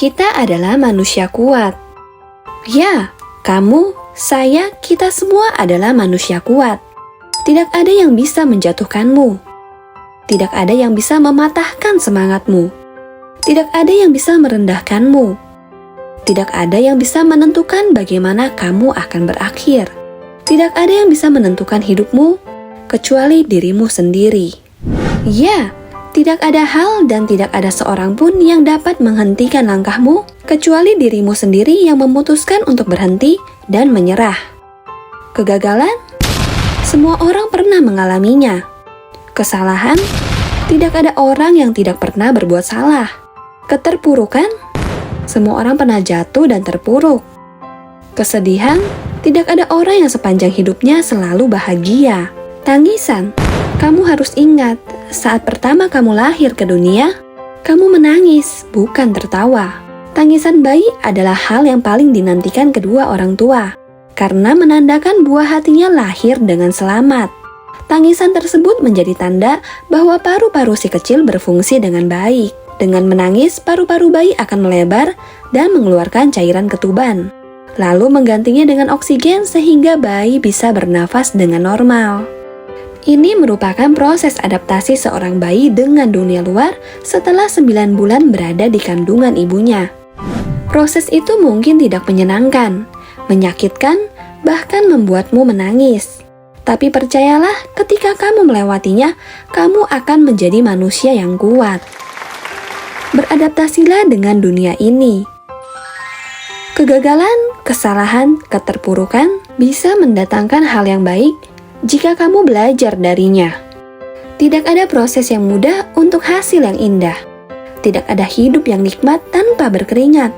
Kita adalah manusia kuat. Ya, kamu, saya, kita semua adalah manusia kuat. Tidak ada yang bisa menjatuhkanmu. Tidak ada yang bisa mematahkan semangatmu. Tidak ada yang bisa merendahkanmu. Tidak ada yang bisa menentukan bagaimana kamu akan berakhir. Tidak ada yang bisa menentukan hidupmu kecuali dirimu sendiri. Ya, tidak ada hal dan tidak ada seorang pun yang dapat menghentikan langkahmu kecuali dirimu sendiri yang memutuskan untuk berhenti dan menyerah. Kegagalan? Semua orang pernah mengalaminya. Kesalahan? Tidak ada orang yang tidak pernah berbuat salah. Keterpurukan? Semua orang pernah jatuh dan terpuruk. Kesedihan? Tidak ada orang yang sepanjang hidupnya selalu bahagia. Tangisan? Kamu harus ingat, saat pertama kamu lahir ke dunia, kamu menangis, bukan tertawa. Tangisan bayi adalah hal yang paling dinantikan kedua orang tua, karena menandakan buah hatinya lahir dengan selamat. Tangisan tersebut menjadi tanda bahwa paru-paru si kecil berfungsi dengan baik. Dengan menangis, paru-paru bayi akan melebar dan mengeluarkan cairan ketuban, lalu menggantinya dengan oksigen sehingga bayi bisa bernafas dengan normal. Ini merupakan proses adaptasi seorang bayi dengan dunia luar setelah 9 bulan berada di kandungan ibunya. Proses itu mungkin tidak menyenangkan, menyakitkan, bahkan membuatmu menangis. Tapi percayalah, ketika kamu melewatinya, kamu akan menjadi manusia yang kuat. Beradaptasilah dengan dunia ini. Kegagalan, kesalahan, keterpurukan bisa mendatangkan hal yang baik jika kamu belajar darinya. Tidak ada proses yang mudah untuk hasil yang indah. Tidak ada hidup yang nikmat tanpa berkeringat.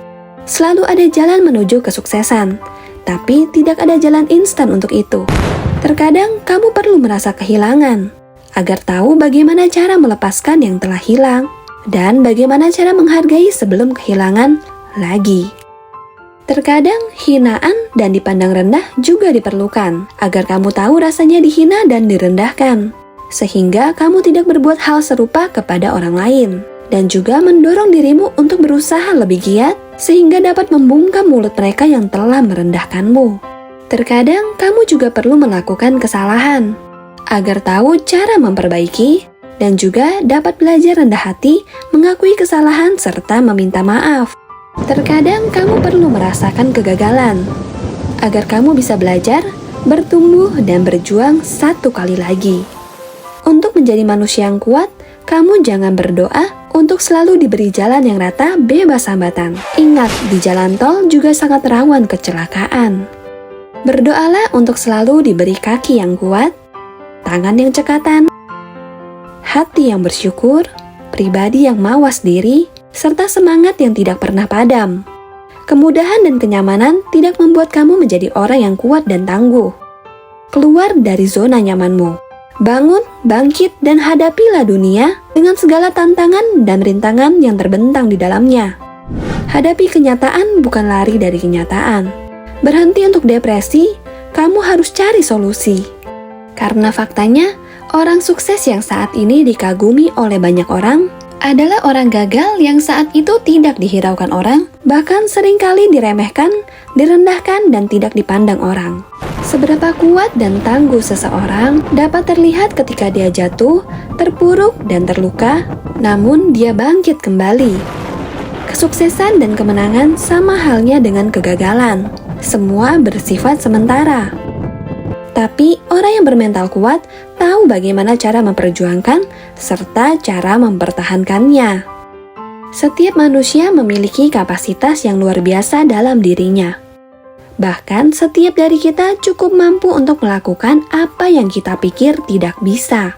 Selalu ada jalan menuju kesuksesan, tapi tidak ada jalan instan untuk itu. Terkadang kamu perlu merasa kehilangan agar tahu bagaimana cara melepaskan yang telah hilang dan bagaimana cara menghargai sebelum kehilangan lagi. Terkadang hinaan dan dipandang rendah juga diperlukan agar kamu tahu rasanya dihina dan direndahkan, sehingga kamu tidak berbuat hal serupa kepada orang lain, dan juga mendorong dirimu untuk berusaha lebih giat sehingga dapat membungkam mulut mereka yang telah merendahkanmu. Terkadang kamu juga perlu melakukan kesalahan agar tahu cara memperbaiki dan juga dapat belajar rendah hati, mengakui kesalahan serta meminta maaf. Terkadang kamu perlu merasakan kegagalan agar kamu bisa belajar, bertumbuh, dan berjuang satu kali lagi. Untuk menjadi manusia yang kuat, kamu jangan berdoa untuk selalu diberi jalan yang rata bebas hambatan. Ingat, di jalan tol juga sangat rawan kecelakaan. Berdoalah untuk selalu diberi kaki yang kuat, tangan yang cekatan, hati yang bersyukur, pribadi yang mawas diri, serta semangat yang tidak pernah padam. Kemudahan dan kenyamanan tidak membuat kamu menjadi orang yang kuat dan tangguh. Keluar dari zona nyamanmu. Bangun, bangkit, dan hadapilah dunia dengan segala tantangan dan rintangan yang terbentang di dalamnya. Hadapi kenyataan bukan lari dari kenyataan. Berhenti untuk depresi, kamu harus cari solusi. Karena faktanya, orang sukses yang saat ini dikagumi oleh banyak orang adalah orang gagal yang saat itu tidak dihiraukan orang, bahkan seringkali diremehkan, direndahkan, dan tidak dipandang orang. Seberapa kuat dan tangguh seseorang dapat terlihat ketika dia jatuh, terpuruk, dan terluka, namun dia bangkit kembali. Kesuksesan dan kemenangan sama halnya dengan kegagalan. Semua bersifat sementara. Tapi orang yang bermental kuat tahu bagaimana cara memperjuangkan serta cara mempertahankannya. Setiap manusia memiliki kapasitas yang luar biasa dalam dirinya. Bahkan setiap dari kita cukup mampu untuk melakukan apa yang kita pikir tidak bisa.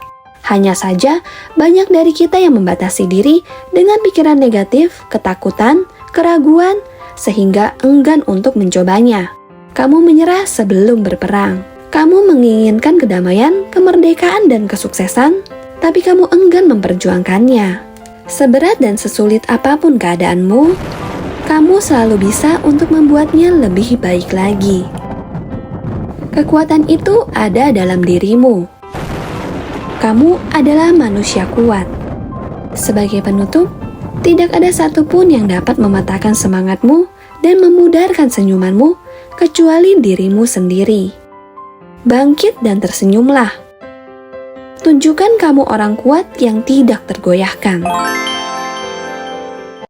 Hanya saja banyak dari kita yang membatasi diri dengan pikiran negatif, ketakutan, keraguan, sehingga enggan untuk mencobanya. Kamu menyerah sebelum berperang. Kamu menginginkan kedamaian, kemerdekaan, dan kesuksesan, tapi kamu enggan memperjuangkannya. Seberat dan sesulit apapun keadaanmu, kamu selalu bisa untuk membuatnya lebih baik lagi. Kekuatan itu ada dalam dirimu. Kamu adalah manusia kuat. Sebagai penutup, Tidak ada satupun yang dapat mematahkan semangatmu dan memudarkan senyumanmu kecuali dirimu sendiri. Bangkit dan tersenyumlah. Tunjukkan kamu orang kuat yang tidak tergoyahkan.